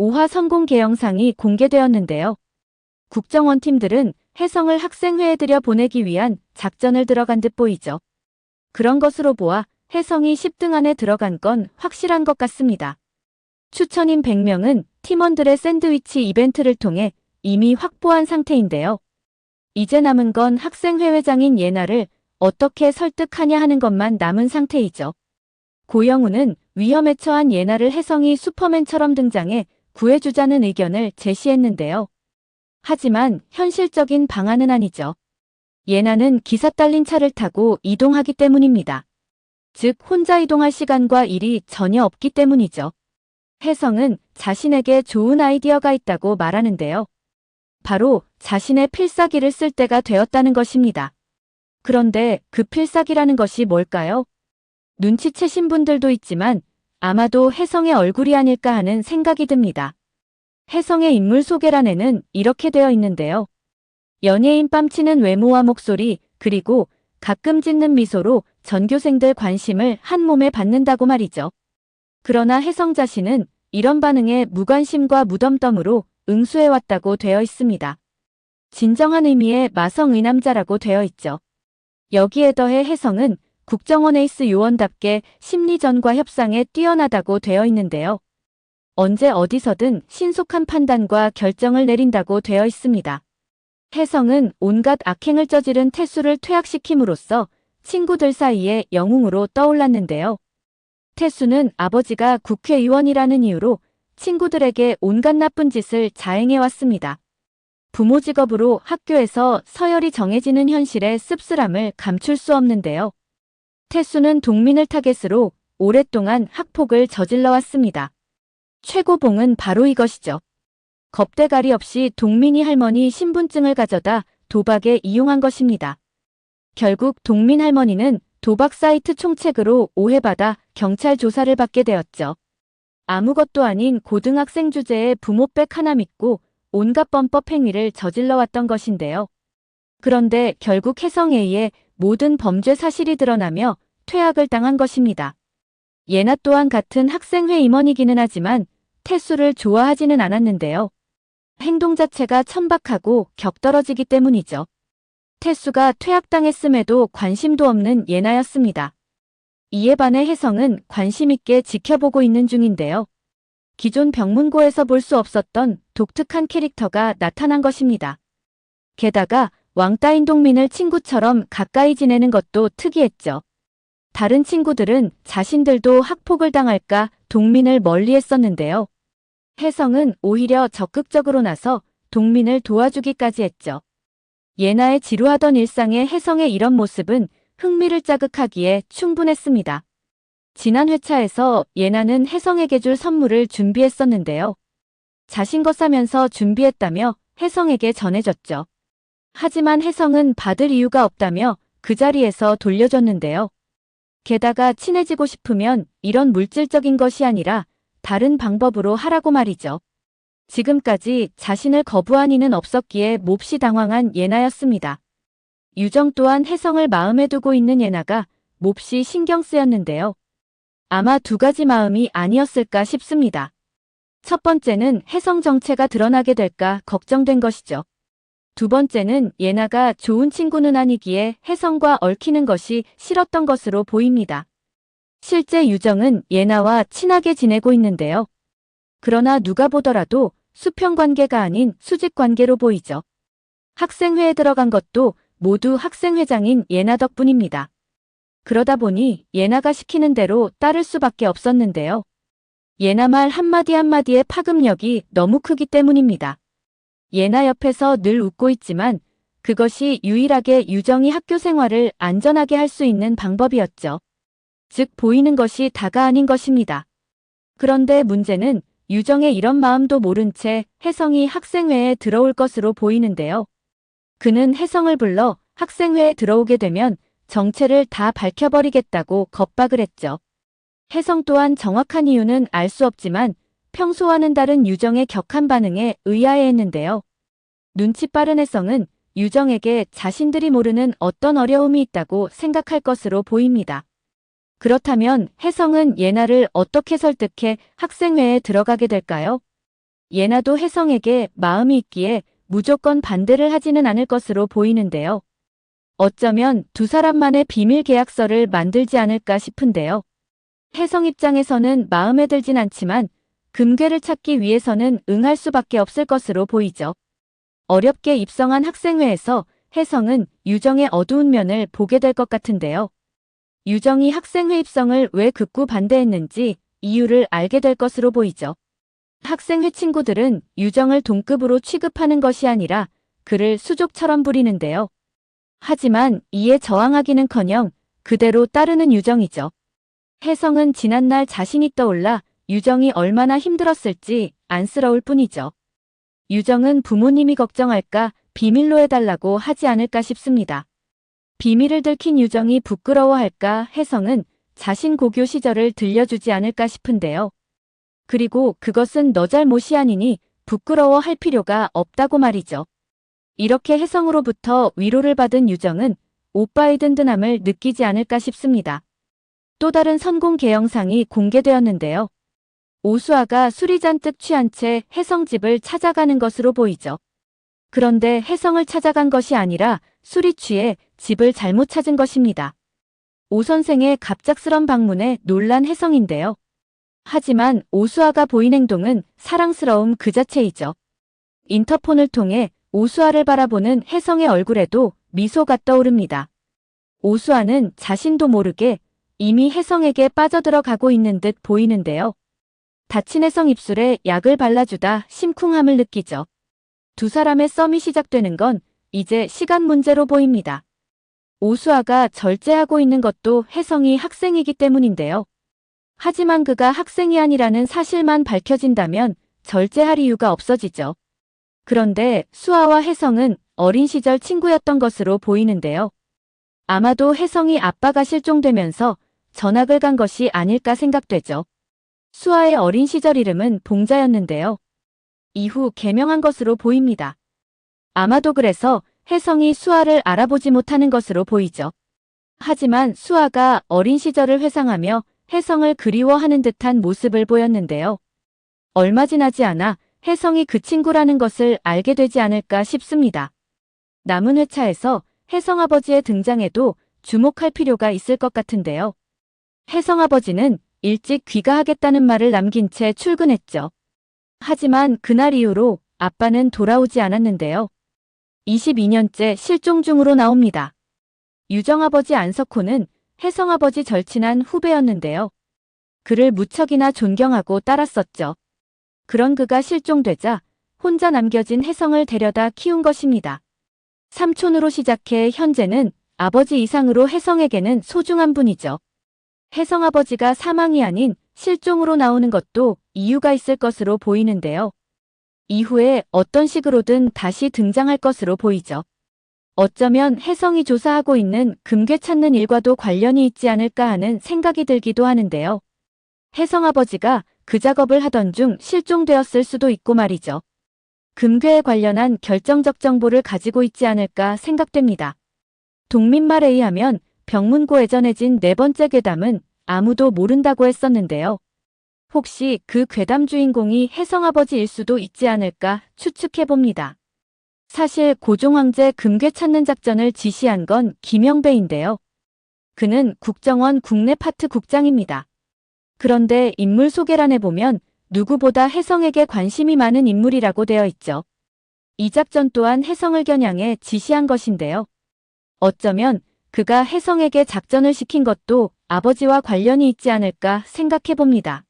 5화 성공 개영상이 공개되었는데요. 국정원 팀들은 혜성을 학생회에 들여보내기 위한 작전을 들어간 듯 보이죠. 그런 것으로 보아 혜성이 10등 안에 들어간 건 확실한 것 같습니다. 추천인 100명은 팀원들의 샌드위치 이벤트를 통해 이미 확보한 상태인데요. 이제 남은 건 학생회 회장인 예나를 어떻게 설득하냐 하는 것만 남은 상태이죠. 고영우는 위험에 처한 예나를 혜성이 슈퍼맨처럼 등장해 구해주자는 의견을 제시했는데요. 하지만 현실적인 방안은 아니죠. 예나는 기사 딸린 차를 타고 이동하기 때문입니다. 즉 혼자 이동할 시간과 일이 전혀 없기 때문이죠. 혜성은 자신에게 좋은 아이디어가 있다고 말하는데요. 바로 자신의 필사기를 쓸 때가 되었다는 것입니다. 그런데 그 필사기라는 것이 뭘까요? 눈치채신 분들도 있지만 아마도 혜성의 얼굴이 아닐까 하는 생각이 듭니다. 혜성의 인물 소개란에는 이렇게 되어 있는데요. 연예인 뺨치는 외모와 목소리, 그리고 가끔 짓는 미소로 전교생들 관심을 한 몸에 받는다고 말이죠. 그러나 혜성 자신은 이런 반응에 무관심과 무덤덤으로 응수해왔다고 되어 있습니다. 진정한 의미의 마성 의남자라고 되어 있죠. 여기에 더해 혜성은 국정원 에이스 요원답게 심리전과 협상에 뛰어나다고 되어 있는데요. 언제 어디서든 신속한 판단과 결정을 내린다고 되어 있습니다. 혜성은 온갖 악행을 저지른 태수를 퇴학시킴으로써 친구들 사이에 영웅으로 떠올랐는데요. 태수는 아버지가 국회의원이라는 이유로 친구들에게 온갖 나쁜 짓을 자행해왔습니다. 부모 직업으로 학교에서 서열이 정해지는 현실의 씁쓸함을 감출 수 없는데요. 태수는 동민을 타겟으로 오랫동안 학폭을 저질러왔습니다. 최고봉은 바로 이것이죠. 겁대가리 없이 동민이 할머니 신분증을 가져다 도박에 이용한 것입니다. 결국 동민 할머니는 도박 사이트 총책으로 오해받아 경찰 조사를 받게 되었죠. 아무것도 아닌 고등학생 주제에 부모백 하나 믿고 온갖 범법 행위를 저질러왔던 것인데요. 그런데 결국 혜성에 의해 모든 범죄 사실이 드러나며 퇴학을 당한 것입니다. 예나 또한 같은 학생회 임원이기는 하지만 태수를 좋아하지는 않았는데요. 행동 자체가 천박하고 격떨어지기 때문이죠. 태수가 퇴학당했음에도 관심도 없는 예나였습니다. 이에 반해 혜성은 관심 있게 지켜보고 있는 중인데요. 기존 병문고에서 볼 수 없었던 독특한 캐릭터가 나타난 것입니다. 게다가 왕따인 동민을 친구처럼 가까이 지내는 것도 특이했죠. 다른 친구들은 자신들도 학폭을 당할까 동민을 멀리했었는데요. 혜성은 오히려 적극적으로 나서 동민을 도와주기까지 했죠. 예나의 지루하던 일상에 혜성의 이런 모습은 흥미를 자극하기에 충분했습니다. 지난 회차에서 예나는 혜성에게 줄 선물을 준비했었는데요. 자신 거 싸면서 준비했다며 혜성에게 전해줬죠. 하지만 혜성은 받을 이유가 없다며 그 자리에서 돌려줬는데요. 게다가 친해지고 싶으면 이런 물질적인 것이 아니라 다른 방법으로 하라고 말이죠. 지금까지 자신을 거부한 이는 없었기에 몹시 당황한 예나였습니다. 유정 또한 혜성을 마음에 두고 있는 예나가 몹시 신경 쓰였는데요. 아마 두 가지 마음이 아니었을까 싶습니다. 첫 번째는 혜성 정체가 드러나게 될까 걱정된 것이죠. 두 번째는 예나가 좋은 친구는 아니기에 혜성과 얽히는 것이 싫었던 것으로 보입니다. 실제 유정은 예나와 친하게 지내고 있는데요. 그러나 누가 보더라도 수평 관계가 아닌 수직 관계로 보이죠. 학생회에 들어간 것도 모두 학생회장인 예나 덕분입니다. 그러다 보니 예나가 시키는 대로 따를 수밖에 없었는데요. 예나 말 한마디 한마디의 파급력이 너무 크기 때문입니다. 예나 옆에서 늘 웃고 있지만 그것이 유일하게 유정이 학교 생활을 안전하게 할 수 있는 방법이었죠. 즉 보이는 것이 다가 아닌 것입니다. 그런데 문제는 유정의 이런 마음도 모른 채 혜성이 학생회에 들어올 것으로 보이는데요. 그는 혜성을 불러 학생회에 들어오게 되면 정체를 다 밝혀버리겠다고 겁박을 했죠. 혜성 또한 정확한 이유는 알 수 없지만 평소와는 다른 유정의 격한 반응에 의아해했는데요. 눈치 빠른 혜성은 유정에게 자신들이 모르는 어떤 어려움이 있다고 생각할 것으로 보입니다. 그렇다면 혜성은 예나를 어떻게 설득해 학생회에 들어가게 될까요? 예나도 혜성에게 마음이 있기에 무조건 반대를 하지는 않을 것으로 보이는데요. 어쩌면 두 사람만의 비밀 계약서를 만들지 않을까 싶은데요. 혜성 입장에서는 마음에 들진 않지만 금괴를 찾기 위해서는 응할 수밖에 없을 것으로 보이죠. 어렵게 입성한 학생회에서 혜성은 유정의 어두운 면을 보게 될 것 같은데요. 유정이 학생회 입성을 왜 극구 반대했는지 이유를 알게 될 것으로 보이죠. 학생회 친구들은 유정을 동급으로 취급하는 것이 아니라 그를 수족처럼 부리는데요. 하지만 이에 저항하기는커녕 그대로 따르는 유정이죠. 혜성은 지난날 자신이 떠올라 유정이 얼마나 힘들었을지 안쓰러울 뿐이죠. 유정은 부모님이 걱정할까 비밀로 해달라고 하지 않을까 싶습니다. 비밀을 들킨 유정이 부끄러워할까 혜성은 자신 고교 시절을 들려주지 않을까 싶은데요. 그리고 그것은 너 잘못이 아니니 부끄러워할 필요가 없다고 말이죠. 이렇게 혜성으로부터 위로를 받은 유정은 오빠의 든든함을 느끼지 않을까 싶습니다. 또 다른 선공개 영상이 공개되었는데요. 오수아가 술이 잔뜩 취한 채 혜성 집을 찾아가는 것으로 보이죠. 그런데 혜성을 찾아간 것이 아니라 술이 취해 집을 잘못 찾은 것입니다. 오 선생의 갑작스런 방문에 놀란 혜성인데요. 하지만 오수아가 보인 행동은 사랑스러움 그 자체이죠. 인터폰을 통해 오수아를 바라보는 혜성의 얼굴에도 미소가 떠오릅니다. 오수아는 자신도 모르게 이미 혜성에게 빠져들어가고 있는 듯 보이는데요. 다친 혜성 입술에 약을 발라주다 심쿵함을 느끼죠. 두 사람의 썸이 시작되는 건 이제 시간 문제로 보입니다. 오수아가 절제하고 있는 것도 혜성이 학생이기 때문인데요. 하지만 그가 학생이 아니라는 사실만 밝혀진다면 절제할 이유가 없어지죠. 그런데 수아와 혜성은 어린 시절 친구였던 것으로 보이는데요. 아마도 혜성이 아빠가 실종되면서 전학을 간 것이 아닐까 생각되죠. 수아의 어린 시절 이름은 봉자였는데요. 이후 개명한 것으로 보입니다. 아마도 그래서 혜성이 수아를 알아보지 못하는 것으로 보이죠. 하지만 수아가 어린 시절을 회상하며 혜성을 그리워하는 듯한 모습을 보였는데요. 얼마 지나지 않아 혜성이 그 친구라는 것을 알게 되지 않을까 싶습니다. 남은 회차에서 혜성 아버지의 등장에도 주목할 필요가 있을 것 같은데요. 혜성 아버지는 일찍 귀가하겠다는 말을 남긴 채 출근했죠. 하지만 그날 이후로 아빠는 돌아오지 않았는데요. 22년째 실종 중으로 나옵니다. 유정 아버지 안석호는 혜성 아버지 절친한 후배였는데요. 그를 무척이나 존경하고 따랐었죠. 그런 그가 실종되자 혼자 남겨진 혜성을 데려다 키운 것입니다. 삼촌으로 시작해 현재는 아버지 이상으로 혜성에게는 소중한 분이죠. 혜성 아버지가 사망이 아닌 실종으로 나오는 것도 이유가 있을 것으로 보이는데요. 이후에 어떤 식으로든 다시 등장할 것으로 보이죠. 어쩌면 혜성이 조사하고 있는 금괴 찾는 일과도 관련이 있지 않을까 하는 생각이 들기도 하는데요. 혜성 아버지가 그 작업을 하던 중 실종되었을 수도 있고 말이죠. 금괴에 관련한 결정적 정보를 가지고 있지 않을까 생각됩니다. 독민말에 의하면 병문고에 전해진 네 번째 괴담은 아무도 모른다고 했었는데요. 혹시 그 괴담 주인공이 혜성 아버지일 수도 있지 않을까 추측해봅니다. 사실 고종황제 금괴 찾는 작전을 지시한 건 김영배인데요. 그는 국정원 국내 파트 국장입니다. 그런데 인물 소개란에 보면 누구보다 혜성에게 관심이 많은 인물이라고 되어 있죠. 이 작전 또한 혜성을 겨냥해 지시한 것인데요. 어쩌면 그가 혜성에게 작전을 시킨 것도 아버지와 관련이 있지 않을까 생각해봅니다.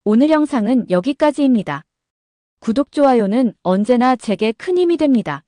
오늘 영상은 여기까지입니다. 구독, 좋아요는 언제나 제게 큰 힘이 됩니다.